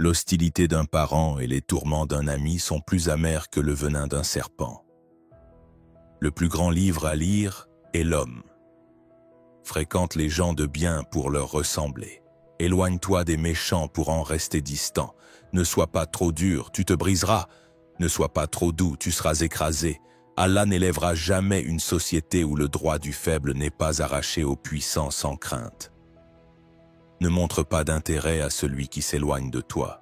L'hostilité d'un parent et les tourments d'un ami sont plus amers que le venin d'un serpent. Le plus grand livre à lire est l'homme. Fréquente les gens de bien pour leur ressembler. Éloigne-toi des méchants pour en rester distant. Ne sois pas trop dur, tu te briseras. Ne sois pas trop doux, tu seras écrasé. Allah n'élèvera jamais une société où le droit du faible n'est pas arraché aux puissants sans crainte. Ne montre pas d'intérêt à celui qui s'éloigne de toi.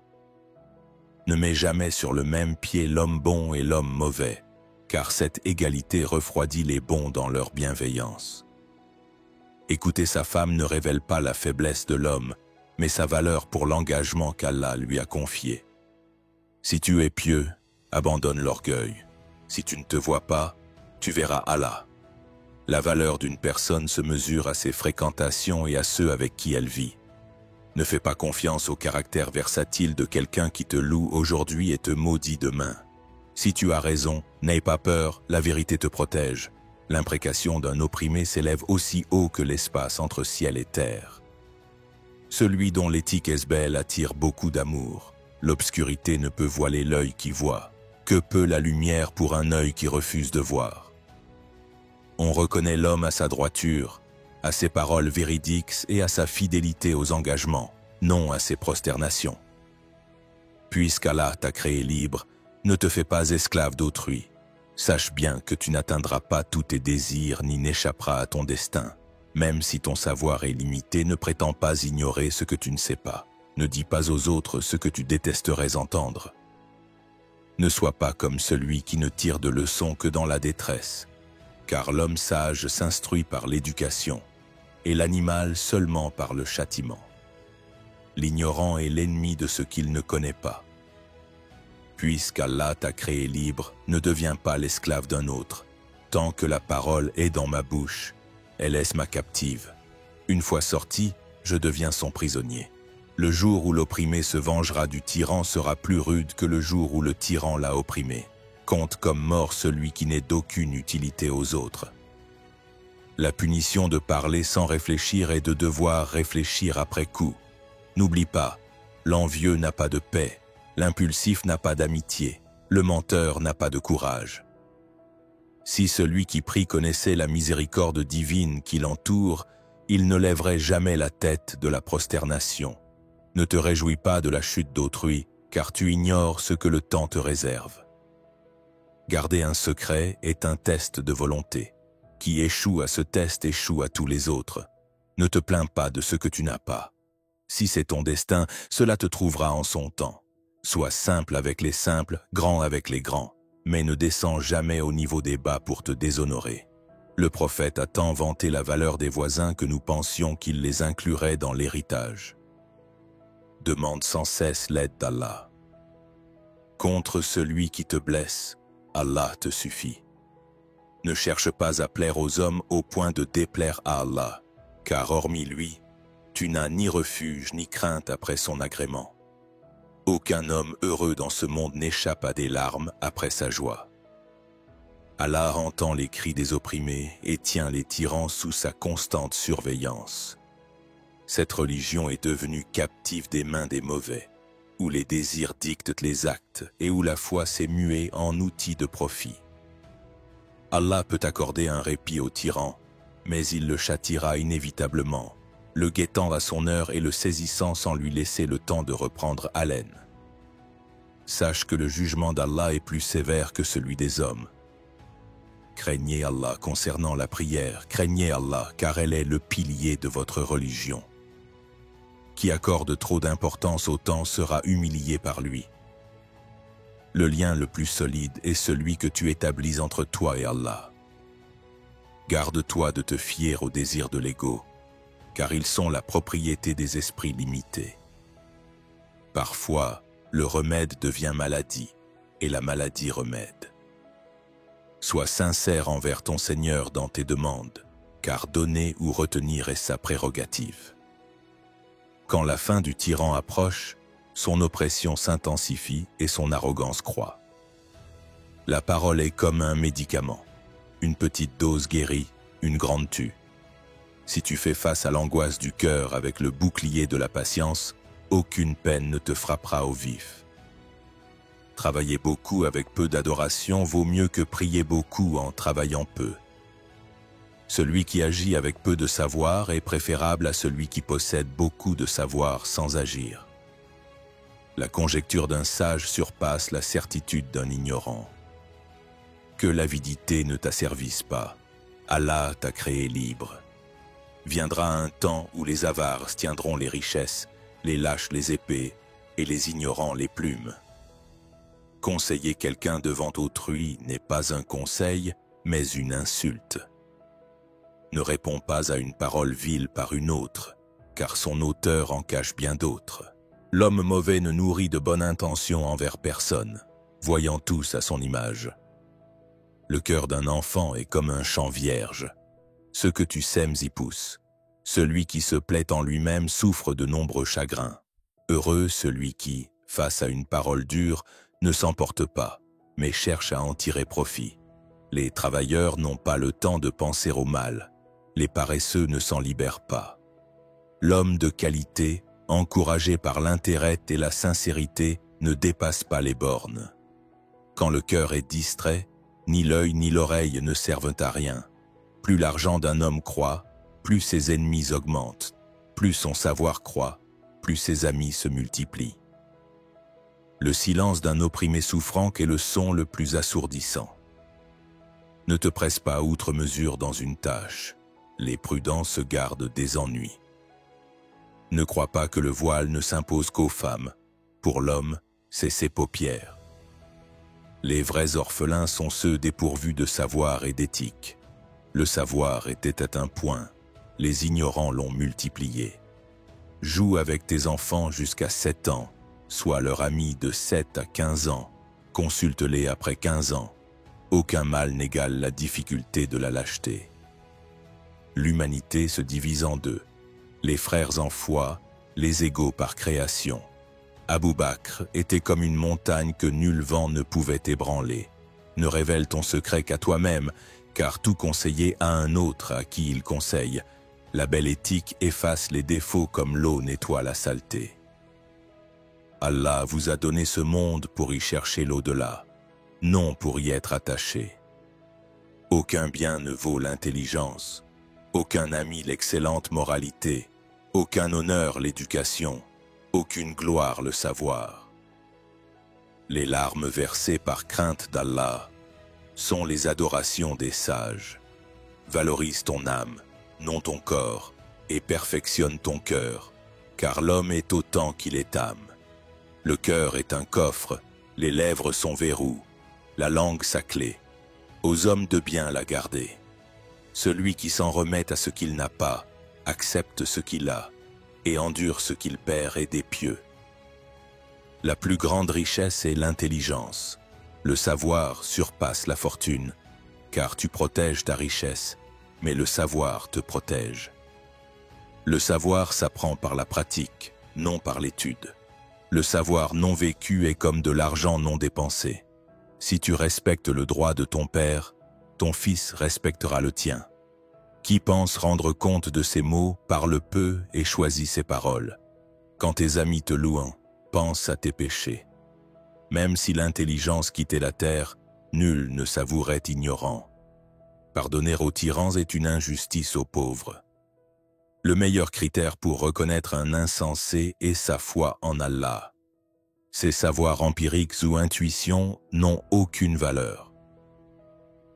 Ne mets jamais sur le même pied l'homme bon et l'homme mauvais, car cette égalité refroidit les bons dans leur bienveillance. Écouter sa femme ne révèle pas la faiblesse de l'homme, mais sa valeur pour l'engagement qu'Allah lui a confié. Si tu es pieux, abandonne l'orgueil. Si tu ne te vois pas, tu verras Allah. La valeur d'une personne se mesure à ses fréquentations et à ceux avec qui elle vit. Ne fais pas confiance au caractère versatile de quelqu'un qui te loue aujourd'hui et te maudit demain. Si tu as raison, n'aie pas peur, la vérité te protège. L'imprécation d'un opprimé s'élève aussi haut que l'espace entre ciel et terre. Celui dont l'éthique est belle attire beaucoup d'amour. L'obscurité ne peut voiler l'œil qui voit. Que peut la lumière pour un œil qui refuse de voir? On reconnaît l'homme à sa droiture, à ses paroles véridiques et à sa fidélité aux engagements, non à ses prosternations. Puisqu'Allah t'a créé libre, ne te fais pas esclave d'autrui. Sache bien que tu n'atteindras pas tous tes désirs ni n'échapperas à ton destin. Même si ton savoir est limité, ne prétends pas ignorer ce que tu ne sais pas. Ne dis pas aux autres ce que tu détesterais entendre. Ne sois pas comme celui qui ne tire de leçons que dans la détresse, car l'homme sage s'instruit par l'éducation, et l'animal seulement par le châtiment. L'ignorant est l'ennemi de ce qu'il ne connaît pas. Puisqu'Allah t'a créé libre, ne deviens pas l'esclave d'un autre. Tant que la parole est dans ma bouche, elle est ma captive. Une fois sortie, je deviens son prisonnier. Le jour où l'opprimé se vengera du tyran sera plus rude que le jour où le tyran l'a opprimé. Compte comme mort celui qui n'est d'aucune utilité aux autres. La punition de parler sans réfléchir est de devoir réfléchir après coup. N'oublie pas, l'envieux n'a pas de paix. L'impulsif n'a pas d'amitié, le menteur n'a pas de courage. Si celui qui prie connaissait la miséricorde divine qui l'entoure, il ne lèverait jamais la tête de la prosternation. Ne te réjouis pas de la chute d'autrui, car tu ignores ce que le temps te réserve. Garder un secret est un test de volonté. Qui échoue à ce test échoue à tous les autres. Ne te plains pas de ce que tu n'as pas. Si c'est ton destin, cela te trouvera en son temps. Sois simple avec les simples, grand avec les grands, mais ne descends jamais au niveau des bas pour te déshonorer. Le prophète a tant vanté la valeur des voisins que nous pensions qu'il les inclurait dans l'héritage. Demande sans cesse l'aide d'Allah. Contre celui qui te blesse, Allah te suffit. Ne cherche pas à plaire aux hommes au point de déplaire à Allah, car hormis lui, tu n'as ni refuge ni crainte après son agrément. Aucun homme heureux dans ce monde n'échappe à des larmes après sa joie. Allah entend les cris des opprimés et tient les tyrans sous sa constante surveillance. Cette religion est devenue captive des mains des mauvais, où les désirs dictent les actes et où la foi s'est muée en outil de profit. Allah peut accorder un répit au tyran, mais il le châtiera inévitablement, le guettant à son heure et le saisissant sans lui laisser le temps de reprendre haleine. Sache que le jugement d'Allah est plus sévère que celui des hommes. Craignez Allah concernant la prière, craignez Allah car elle est le pilier de votre religion. Qui accorde trop d'importance au temps sera humilié par lui. Le lien le plus solide est celui que tu établis entre toi et Allah. Garde-toi de te fier aux désirs de l'ego, car ils sont la propriété des esprits limités. Parfois, le remède devient maladie, et la maladie remède. Sois sincère envers ton Seigneur dans tes demandes, car donner ou retenir est sa prérogative. Quand la fin du tyran approche, son oppression s'intensifie et son arrogance croît. La parole est comme un médicament. Une petite dose guérit, une grande tue. Si tu fais face à l'angoisse du cœur avec le bouclier de la patience, aucune peine ne te frappera au vif. Travailler beaucoup avec peu d'adoration vaut mieux que prier beaucoup en travaillant peu. Celui qui agit avec peu de savoir est préférable à celui qui possède beaucoup de savoir sans agir. La conjecture d'un sage surpasse la certitude d'un ignorant. Que l'avidité ne t'asservisse pas. Allah t'a créé libre. Viendra un temps où les avares tiendront les richesses, les lâches les épées et les ignorants les plumes. Conseiller quelqu'un devant autrui n'est pas un conseil, mais une insulte. Ne réponds pas à une parole vile par une autre, car son auteur en cache bien d'autres. L'homme mauvais ne nourrit de bonnes intentions envers personne, voyant tous à son image. Le cœur d'un enfant est comme un champ vierge. Ce que tu sèmes y pousse. Celui qui se plaît en lui-même souffre de nombreux chagrins. Heureux celui qui, face à une parole dure, ne s'emporte pas, mais cherche à en tirer profit. Les travailleurs n'ont pas le temps de penser au mal. Les paresseux ne s'en libèrent pas. L'homme de qualité, encouragé par l'intérêt et la sincérité, ne dépasse pas les bornes. Quand le cœur est distrait, ni l'œil ni l'oreille ne servent à rien. Plus l'argent d'un homme croît, plus ses ennemis augmentent. Plus son savoir croît, plus ses amis se multiplient. Le silence d'un opprimé souffrant est le son le plus assourdissant. Ne te presse pas outre mesure dans une tâche. Les prudents se gardent des ennuis. Ne crois pas que le voile ne s'impose qu'aux femmes. Pour l'homme, c'est ses paupières. Les vrais orphelins sont ceux dépourvus de savoir et d'éthique. Le savoir était à un point, les ignorants l'ont multiplié. Joue avec tes enfants jusqu'à 7 ans, sois leur ami de 7 à 15 ans, consulte-les après 15 ans. Aucun mal n'égale la difficulté de la lâcheté. L'humanité se divise en deux, les frères en foi, les égaux par création. Abou Bakr était comme une montagne que nul vent ne pouvait ébranler. Ne révèle ton secret qu'à toi-même, car tout conseiller a un autre à qui il conseille. La belle éthique efface les défauts comme l'eau nettoie la saleté. Allah vous a donné ce monde pour y chercher l'au-delà, non pour y être attaché. Aucun bien ne vaut l'intelligence, aucun ami l'excellente moralité, aucun honneur l'éducation, aucune gloire le savoir. Les larmes versées par crainte d'Allah sont les adorations des sages. Valorise ton âme, non ton corps, et perfectionne ton cœur, car l'homme est autant qu'il est âme. Le cœur est un coffre, les lèvres son verrou, la langue sa clé. Aux hommes de bien la garder. Celui qui s'en remet à ce qu'il n'a pas, accepte ce qu'il a, et endure ce qu'il perd est des pieux. La plus grande richesse est l'intelligence. Le savoir surpasse la fortune, car tu protèges ta richesse, mais le savoir te protège. Le savoir s'apprend par la pratique, non par l'étude. Le savoir non vécu est comme de l'argent non dépensé. Si tu respectes le droit de ton père, ton fils respectera le tien. Qui pense rendre compte de ses mots, parle peu et choisit ses paroles. Quand tes amis te louent, pense à tes péchés. Même si l'intelligence quittait la terre, nul ne s'avouerait ignorant. Pardonner aux tyrans est une injustice aux pauvres. Le meilleur critère pour reconnaître un insensé est sa foi en Allah. Ses savoirs empiriques ou intuitions n'ont aucune valeur.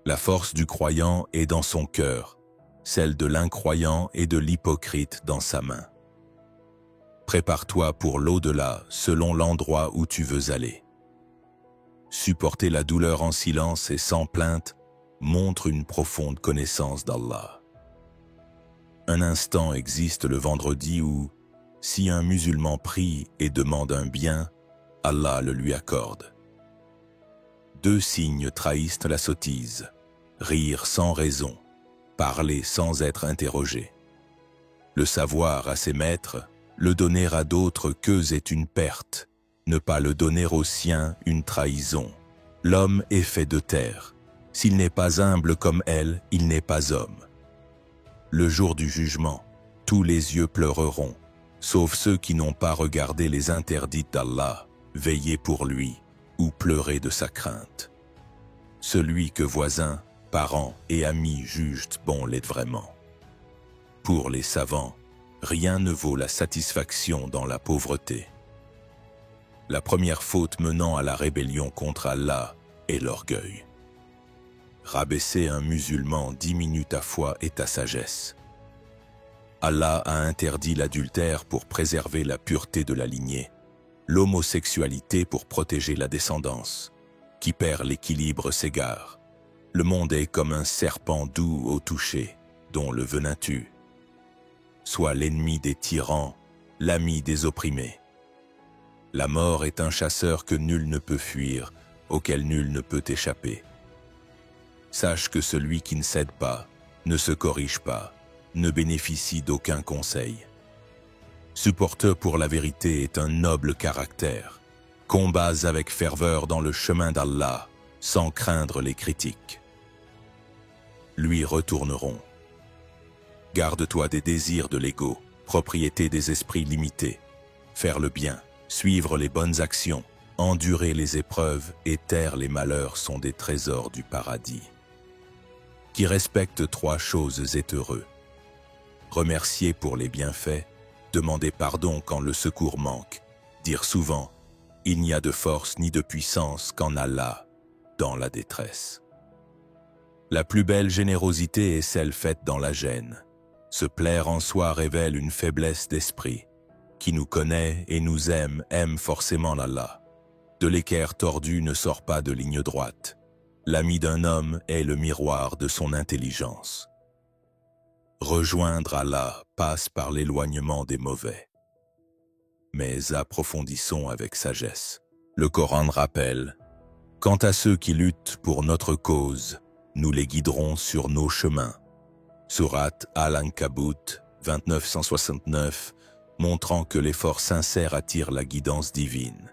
La force du croyant est dans son cœur, celle de l'incroyant et de l'hypocrite dans sa main. Prépare-toi pour l'au-delà selon l'endroit où tu veux aller. Supporter la douleur en silence et sans plainte montre une profonde connaissance d'Allah. Un instant existe le vendredi où, si un musulman prie et demande un bien, Allah le lui accorde. 2 signes trahissent la sottise: rire sans raison, parler sans être interrogé. Le savoir à ses maîtres, le donner à d'autres qu'eux est une perte, ne pas le donner aux siens une trahison. L'homme est fait de terre. S'il n'est pas humble comme elle, il n'est pas homme. Le jour du jugement, tous les yeux pleureront. sauf ceux qui n'ont pas regardé les interdits d'Allah, veillé pour lui ou pleuré de sa crainte. Celui que voisins, parents et amis jugent bon l'est vraiment. Pour les savants, rien ne vaut la satisfaction dans la pauvreté. La première faute menant à la rébellion contre Allah est l'orgueil. Rabaisser un musulman diminue ta foi et ta sagesse. Allah a interdit l'adultère pour préserver la pureté de la lignée, l'homosexualité pour protéger la descendance. Qui perd l'équilibre s'égare. Le monde est comme un serpent doux au toucher, dont le venin tue. Sois l'ennemi des tyrans, l'ami des opprimés. La mort est un chasseur que nul ne peut fuir, auquel nul ne peut échapper. Sache que celui qui ne cède pas, ne se corrige pas, ne bénéficie d'aucun conseil. Supporteur pour la vérité est un noble caractère. Combats avec ferveur dans le chemin d'Allah, sans craindre les critiques. Lui retourneront. Garde-toi des désirs de l'ego, propriété des esprits limités. Faire le bien, suivre les bonnes actions, endurer les épreuves et taire les malheurs sont des trésors du paradis. Qui respecte trois choses est heureux. Remercier pour les bienfaits, demander pardon quand le secours manque, dire souvent « Il n'y a de force ni de puissance qu'en Allah, dans la détresse ». La plus belle générosité est celle faite dans la gêne. Se plaire en soi révèle une faiblesse d'esprit. Qui nous connaît et nous aime forcément Allah. De l'équerre tordu ne sort pas de ligne droite. L'ami d'un homme est le miroir de son intelligence. Rejoindre Allah passe par l'éloignement des mauvais. Mais approfondissons avec sagesse. Le Coran rappelle « Quant à ceux qui luttent pour notre cause, nous les guiderons sur nos chemins. » Sourate Al-Ankabut 2969, montrant que l'effort sincère attire la guidance divine.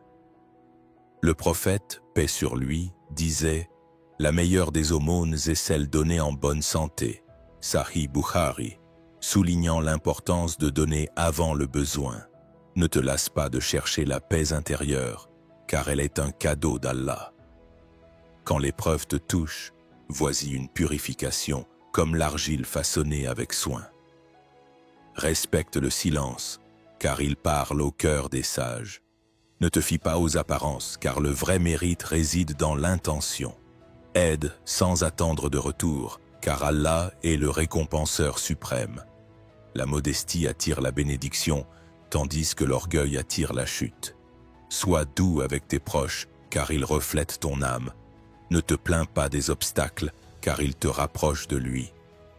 Le prophète, paix sur lui, disait « La meilleure des aumônes est celle donnée en bonne santé » Sahih Bukhari, soulignant l'importance de donner avant le besoin. Ne te lasse pas de chercher la paix intérieure, car elle est un cadeau d'Allah. Quand l'épreuve te touche, voici une purification, comme l'argile façonnée avec soin. Respecte le silence, car il parle au cœur des sages. Ne te fie pas aux apparences, car le vrai mérite réside dans l'intention. Aide sans attendre de retour, car Allah est le récompenseur suprême. La modestie attire la bénédiction, tandis que l'orgueil attire la chute. Sois doux avec tes proches, car ils reflètent ton âme. Ne te plains pas des obstacles, car ils te rapprochent de lui.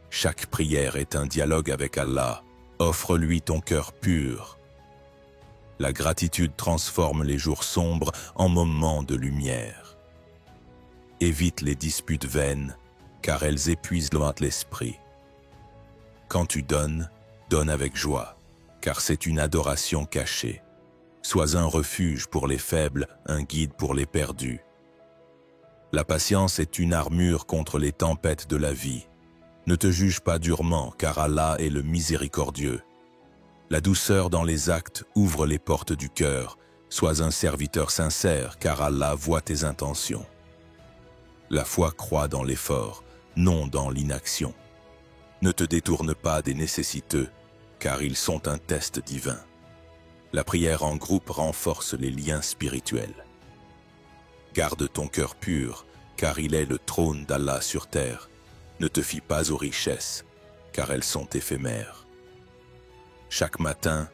Chaque prière est un dialogue avec Allah. Offre-lui ton cœur pur. La gratitude transforme les jours sombres en moments de lumière. Évite les disputes vaines, car elles épuisent l'esprit. Quand tu donnes, donne avec joie, car c'est une adoration cachée. Sois un refuge pour les faibles, un guide pour les perdus. La patience est une armure contre les tempêtes de la vie. Ne te juge pas durement, car Allah est le miséricordieux. La douceur dans les actes ouvre les portes du cœur. Sois un serviteur sincère, car Allah voit tes intentions. La foi croît dans l'effort, non dans l'inaction. Ne te détourne pas des nécessiteux, car ils sont un test divin. La prière en groupe renforce les liens spirituels. Garde ton cœur pur, car il est le trône d'Allah sur terre. Ne te fie pas aux richesses, car elles sont éphémères. Chaque matin,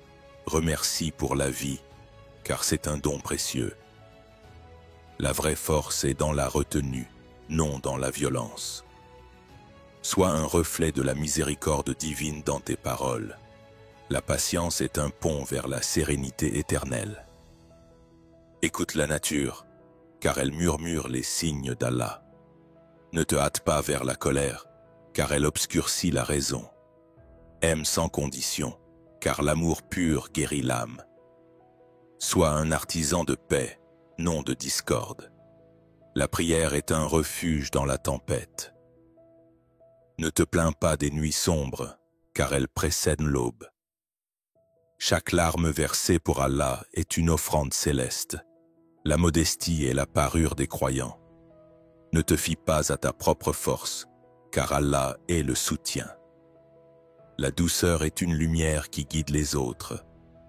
remercie pour la vie, car c'est un don précieux. La vraie force est dans la retenue, non dans la violence. Sois un reflet de la miséricorde divine dans tes paroles. La patience est un pont vers la sérénité éternelle. Écoute la nature, car elle murmure les signes d'Allah. Ne te hâte pas vers la colère, car elle obscurcit la raison. Aime sans condition, car l'amour pur guérit l'âme. Sois un artisan de paix, non de discorde. La prière est un refuge dans la tempête. Ne te plains pas des nuits sombres, car elles précèdent l'aube. Chaque larme versée pour Allah est une offrande céleste. La modestie est la parure des croyants. Ne te fie pas à ta propre force, car Allah est le soutien. La douceur est une lumière qui guide les autres.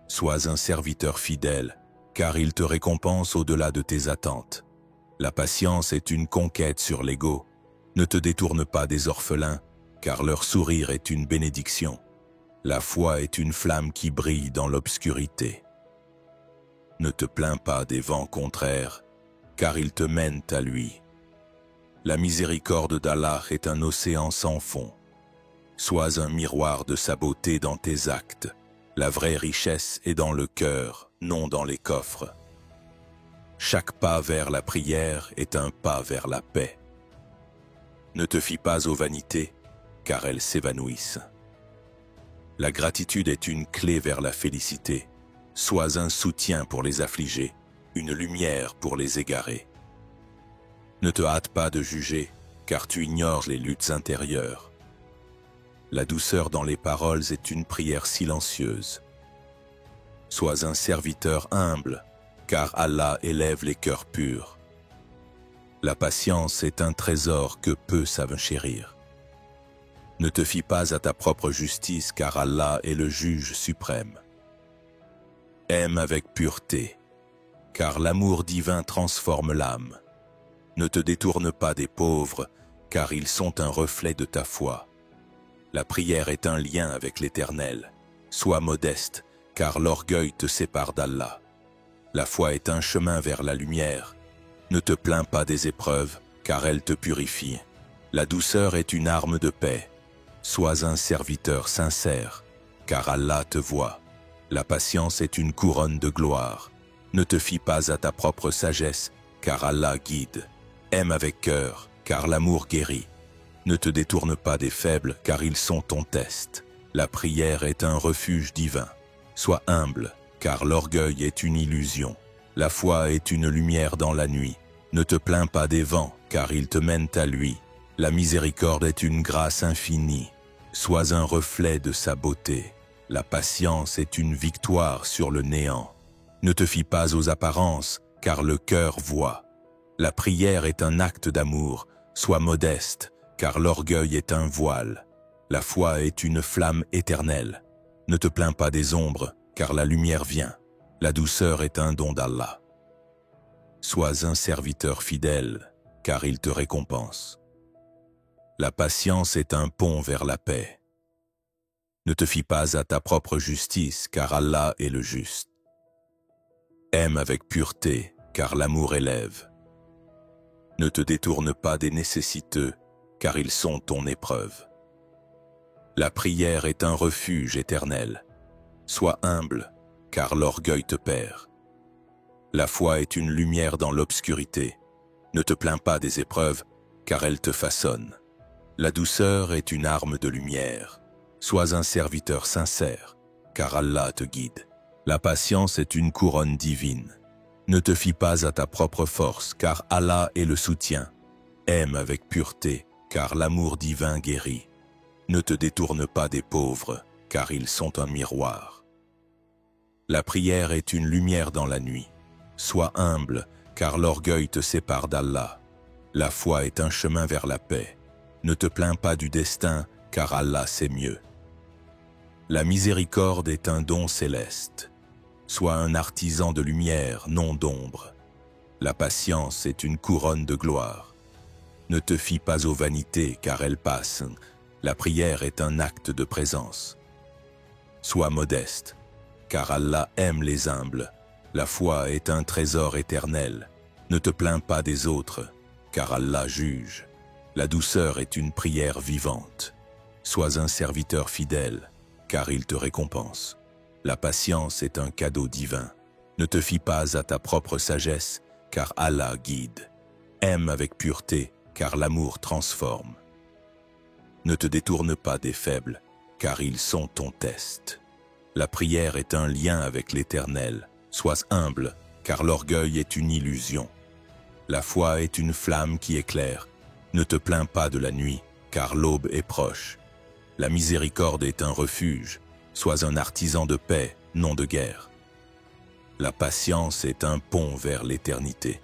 Sois un serviteur fidèle, car il te récompense au-delà de tes attentes. La patience est une conquête sur l'ego. Ne te détourne pas des orphelins, car leur sourire est une bénédiction. La foi est une flamme qui brille dans l'obscurité. Ne te plains pas des vents contraires, car ils te mènent à lui. La miséricorde d'Allah est un océan sans fond. Sois un miroir de sa beauté dans tes actes. La vraie richesse est dans le cœur, non dans les coffres. Chaque pas vers la prière est un pas vers la paix. Ne te fie pas aux vanités, car elles s'évanouissent. La gratitude est une clé vers la félicité. Sois un soutien pour les affligés, une lumière pour les égarés. Ne te hâte pas de juger, car tu ignores les luttes intérieures. La douceur dans les paroles est une prière silencieuse. Sois un serviteur humble, car Allah élève les cœurs purs. La patience est un trésor que peu savent chérir. Ne te fie pas à ta propre justice, car Allah est le juge suprême. Aime avec pureté, car l'amour divin transforme l'âme. Ne te détourne pas des pauvres, car ils sont un reflet de ta foi. La prière est un lien avec l'Éternel. Sois modeste, car l'orgueil te sépare d'Allah. La foi est un chemin vers la lumière. Ne te plains pas des épreuves, car elles te purifient. La douceur est une arme de paix. Sois un serviteur sincère, car Allah te voit. La patience est une couronne de gloire. Ne te fie pas à ta propre sagesse, car Allah guide. Aime avec cœur, car l'amour guérit. Ne te détourne pas des faibles, car ils sont ton test. La prière est un refuge divin. Sois humble, car l'orgueil est une illusion. La foi est une lumière dans la nuit. Ne te plains pas des vents, car ils te mènent à lui. La miséricorde est une grâce infinie. Sois un reflet de sa beauté. La patience est une victoire sur le néant. Ne te fie pas aux apparences, car le cœur voit. La prière est un acte d'amour. Sois modeste, car l'orgueil est un voile. La foi est une flamme éternelle. Ne te plains pas des ombres, car la lumière vient. La douceur est un don d'Allah. Sois un serviteur fidèle, car il te récompense. La patience est un pont vers la paix. Ne te fie pas à ta propre justice, car Allah est le juste. Aime avec pureté, car l'amour élève. Ne te détourne pas des nécessiteux, car ils sont ton épreuve. La prière est un refuge éternel. Sois humble, car l'orgueil te perd. La foi est une lumière dans l'obscurité. Ne te plains pas des épreuves, car elles te façonnent. La douceur est une arme de lumière. Sois un serviteur sincère, car Allah te guide. La patience est une couronne divine. Ne te fie pas à ta propre force, car Allah est le soutien. Aime avec pureté, car l'amour divin guérit. Ne te détourne pas des pauvres, car ils sont un miroir. La prière est une lumière dans la nuit. Sois humble, car l'orgueil te sépare d'Allah. La foi est un chemin vers la paix. Ne te plains pas du destin, car Allah sait mieux. La miséricorde est un don céleste. Sois un artisan de lumière, non d'ombre. La patience est une couronne de gloire. Ne te fie pas aux vanités, car elles passent. La prière est un acte de présence. Sois modeste, car Allah aime les humbles. La foi est un trésor éternel. Ne te plains pas des autres, car Allah juge. La douceur est une prière vivante. Sois un serviteur fidèle, car il te récompense. La patience est un cadeau divin. Ne te fie pas à ta propre sagesse, car Allah guide. Aime avec pureté, car l'amour transforme. Ne te détourne pas des faibles, car ils sont ton test. La prière est un lien avec l'Éternel. Sois humble, car l'orgueil est une illusion. La foi est une flamme qui éclaire. Ne te plains pas de la nuit, car l'aube est proche. La miséricorde est un refuge. Sois un artisan de paix, non de guerre. La patience est un pont vers l'éternité.